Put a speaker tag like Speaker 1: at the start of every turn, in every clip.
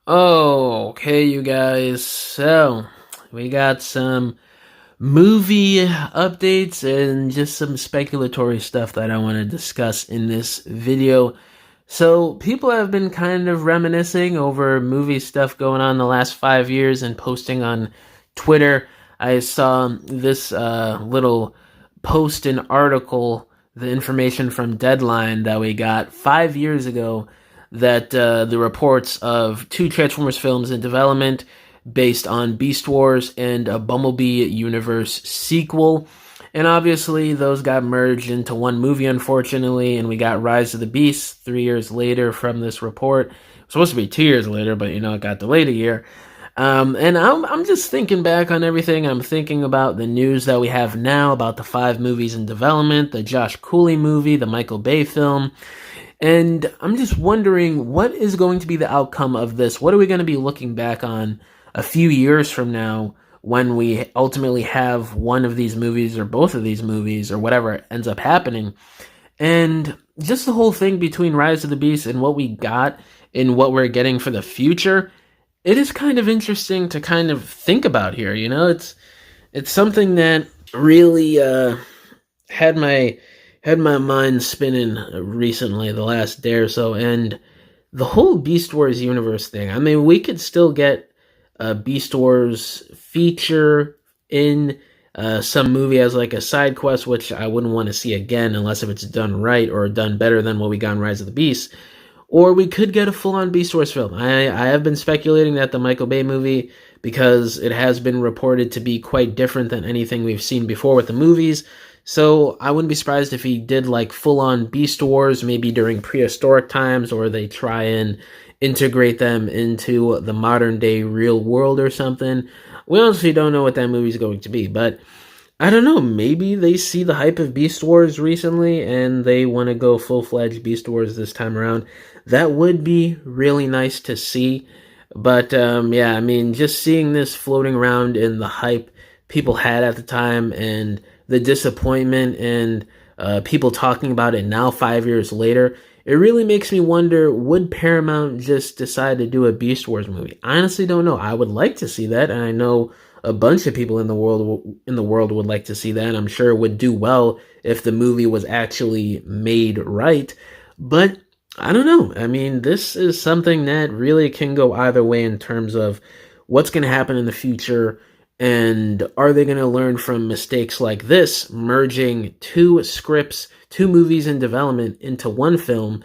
Speaker 1: Oh, okay, you guys. So, we got some movie updates and just some speculatory stuff that I want to discuss in this video. So, people have been kind of reminiscing over movie stuff going on the last 5 years and posting on Twitter. I saw this little post and article, the information from Deadline that we got 5 years ago, that the reports of two Transformers films in development based on Beast Wars and a Bumblebee universe sequel. And obviously, those got merged into one movie, unfortunately, and we got Rise of the Beast 3 years later from this report. It was supposed to be 2 years later, but it got delayed a year. And I'm just thinking back on everything. I'm thinking about the news that we have now about the 5 movies in development, the Josh Cooley movie, the Michael Bay film. And I'm just wondering, what is going to be the outcome of this? What are we going to be looking back on a few years from now when we ultimately have one of these movies or both of these movies or whatever ends up happening? And just the whole thing between Rise of the Beast and what we got and what we're getting for the future, it is kind of interesting to kind of think about here. It's something that really had my mind spinning recently, the last day or so, and the whole Beast Wars universe thing. I mean, we could still get a Beast Wars feature in some movie as like a side quest, which I wouldn't want to see again unless if it's done right or done better than what we got in Rise of the Beast. Or we could get a full-on Beast Wars film. I have been speculating that the Michael Bay movie, because it has been reported to be quite different than anything we've seen before with the movies. So I wouldn't be surprised if he did like full-on Beast Wars, maybe during prehistoric times, or they try and integrate them into the modern-day real world or something. We honestly don't know what that movie's going to be, but I don't know, maybe they see the hype of Beast Wars recently and they want to go full-fledged Beast Wars this time around. That would be really nice to see. But yeah, I mean, just seeing this floating around in the hype people had at the time and the disappointment and people talking about it now 5 years later, it really makes me wonder, would Paramount just decide to do a Beast Wars movie? I honestly don't know. I would like to see that, and I know a bunch of people in the world would like to see that, and I'm sure it would do well if the movie was actually made right. But I don't know. I mean, this is something that really can go either way in terms of what's going to happen in the future, and are they going to learn from mistakes like this, merging two scripts, two movies in development into one film?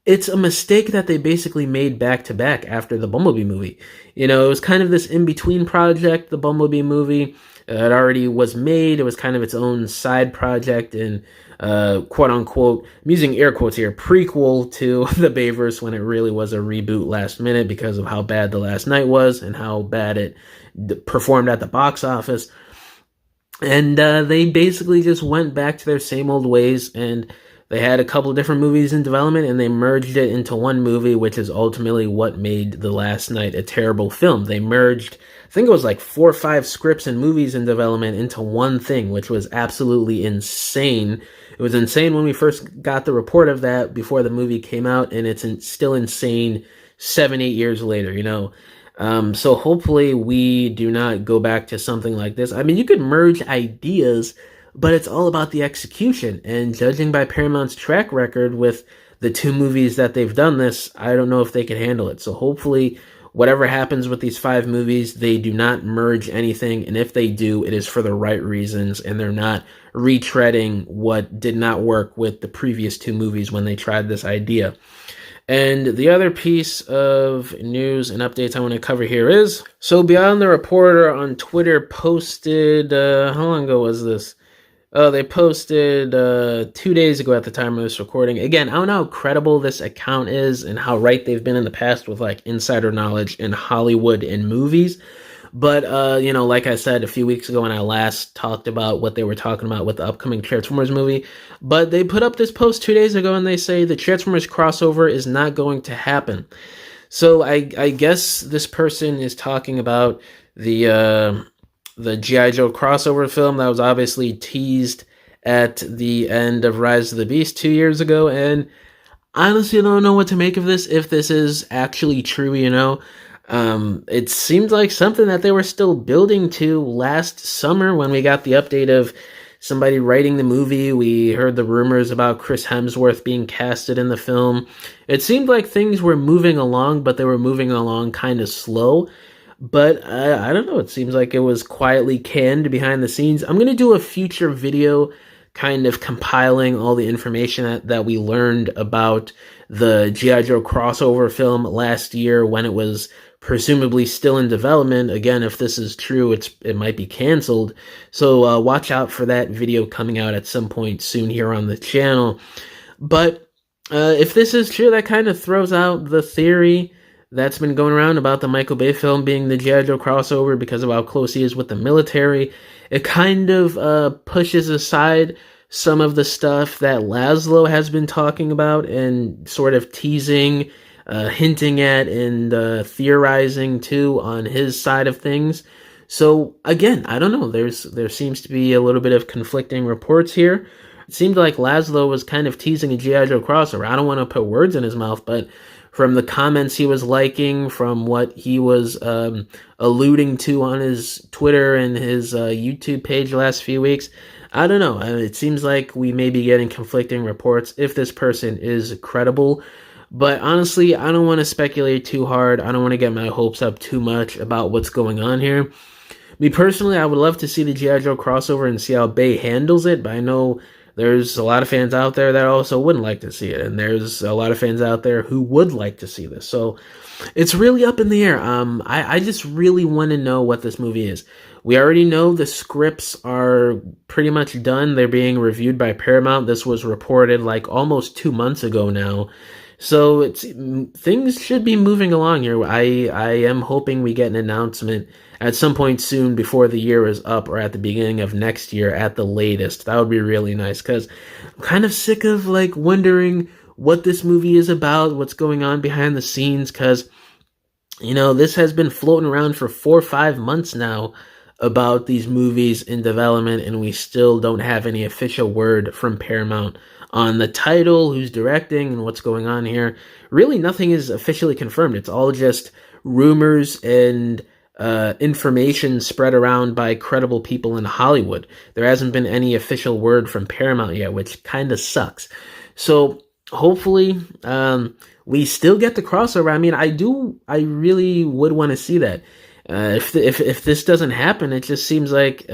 Speaker 1: It's a mistake that they basically made back to back after the Bumblebee movie. It was kind of this in-between project, the Bumblebee movie. It already was made. It was kind of its own side project and quote-unquote, I'm using air quotes here, prequel to the Bayverse, when it really was a reboot last minute because of how bad The Last Night was and how bad it performed at the box office. And they basically just went back to their same old ways, and they had a couple of different movies in development, and they merged it into one movie, which is ultimately what made The Last Night a terrible film. They merged, I think it was like 4 or 5 scripts and movies in development into one thing, which was absolutely insane. It was insane when we first got the report of that before the movie came out, and it's still insane 7-8 years later. So hopefully we do not go back to something like this. I mean, you could merge ideas, but it's all about the execution. And judging by Paramount's track record with the 2 movies that they've done this, I don't know if they could handle it. So hopefully whatever happens with these 5 movies, they do not merge anything. And if they do, it is for the right reasons, and they're not retreading what did not work with the previous 2 movies when they tried this idea. And the other piece of news and updates I want to cover here is, so Beyond the Reporter on Twitter posted, how long ago was this? Oh, they posted 2 days ago at the time of this recording. Again, I don't know how credible this account is and how right they've been in the past with like insider knowledge in Hollywood and movies. But, like I said a few weeks ago when I last talked about what they were talking about with the upcoming Transformers movie, but they put up this post 2 days ago and they say the Transformers crossover is not going to happen. So I guess this person is talking about the G.I.JOE crossover film that was obviously teased at the end of Rise of the Beast 2 years ago, and honestly, I don't know what to make of this, if this is actually true. It seemed like something that they were still building to last summer when we got the update of somebody writing the movie. We heard the rumors about Chris Hemsworth being casted in the film. It seemed like things were moving along, but they were moving along kind of slow. But I don't know. It seems like it was quietly canned behind the scenes. I'm going to do a future video kind of compiling all the information that we learned about the G.I. Joe crossover film last year when it was presumably still in development. Again, if this is true, it might be canceled. So watch out for that video coming out at some point soon here on the channel. But if this is true, that kind of throws out the theory that's been going around about the Michael Bay film being the G.I. Joe crossover because of how close he is with the military. It kind of pushes aside some of the stuff that Laszlo has been talking about and sort of teasing, hinting at, and theorizing too on his side of things. So again, I don't know. There seems to be a little bit of conflicting reports here. It seemed like Laszlo was kind of teasing a G.I. Joe crossover. I don't want to put words in his mouth, but from the comments he was liking, from what he was alluding to on his Twitter and his YouTube page the last few weeks, I don't know. It seems like we may be getting conflicting reports if this person is credible. But honestly, I don't want to speculate too hard. I don't want to get my hopes up too much about what's going on here. Me personally, I would love to see the G.I. Joe crossover and see how Bay handles it, but I know there's a lot of fans out there that also wouldn't like to see it, and there's a lot of fans out there who would like to see this. So it's really up in the air. I just really want to know what this movie is. We already know the scripts are pretty much done. They're being reviewed by Paramount. This was reported like almost 2 months ago now. So things should be moving along here. I am hoping we get an announcement at some point soon before the year is up or at the beginning of next year at the latest. That would be really nice because I'm kind of sick of like wondering what this movie is about, what's going on behind the scenes, because this has been floating around for 4 or 5 months now about these movies in development, and we still don't have any official word from Paramount on the title, who's directing, and what's going on here. Really, nothing is officially confirmed. It's all just rumors and information spread around by credible people in Hollywood. There hasn't been any official word from Paramount yet, which kind of sucks. So hopefully, we still get the crossover. I mean, I really would want to see that. If this doesn't happen, it just seems like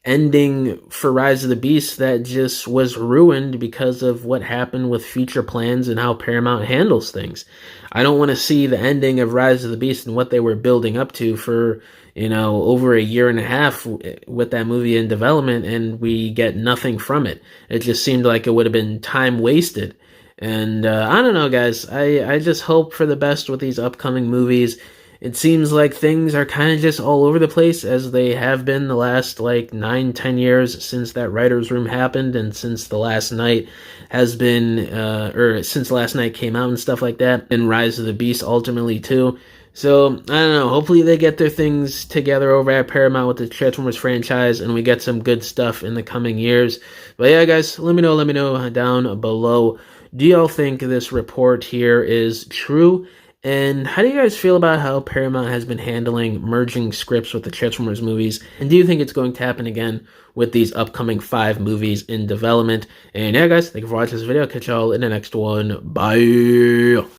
Speaker 1: ending for Rise of the Beast that just was ruined because of what happened with future plans and how Paramount handles things. I don't want to see the ending of Rise of the Beast and what they were building up to for over a year and a half with that movie in development, and we get nothing from it. It just seemed like it would have been time wasted. And I don't know, guys. I just hope for the best with these upcoming movies. It seems like things are kind of just all over the place, as they have been the last 9-10 years since that writer's room happened, and since the last night has been or since last night came out and stuff like that, and Rise of the Beast ultimately too. So I don't know, hopefully they get their things together over at Paramount with the Transformers franchise, and we get some good stuff in the coming years. But yeah, guys, let me know down below. Do y'all think this report here is true? And how do you guys feel about how Paramount has been handling merging scripts with the Transformers movies? And do you think it's going to happen again with these upcoming 5 movies in development? And yeah, guys, thank you for watching this video. Catch y'all in the next one. Bye!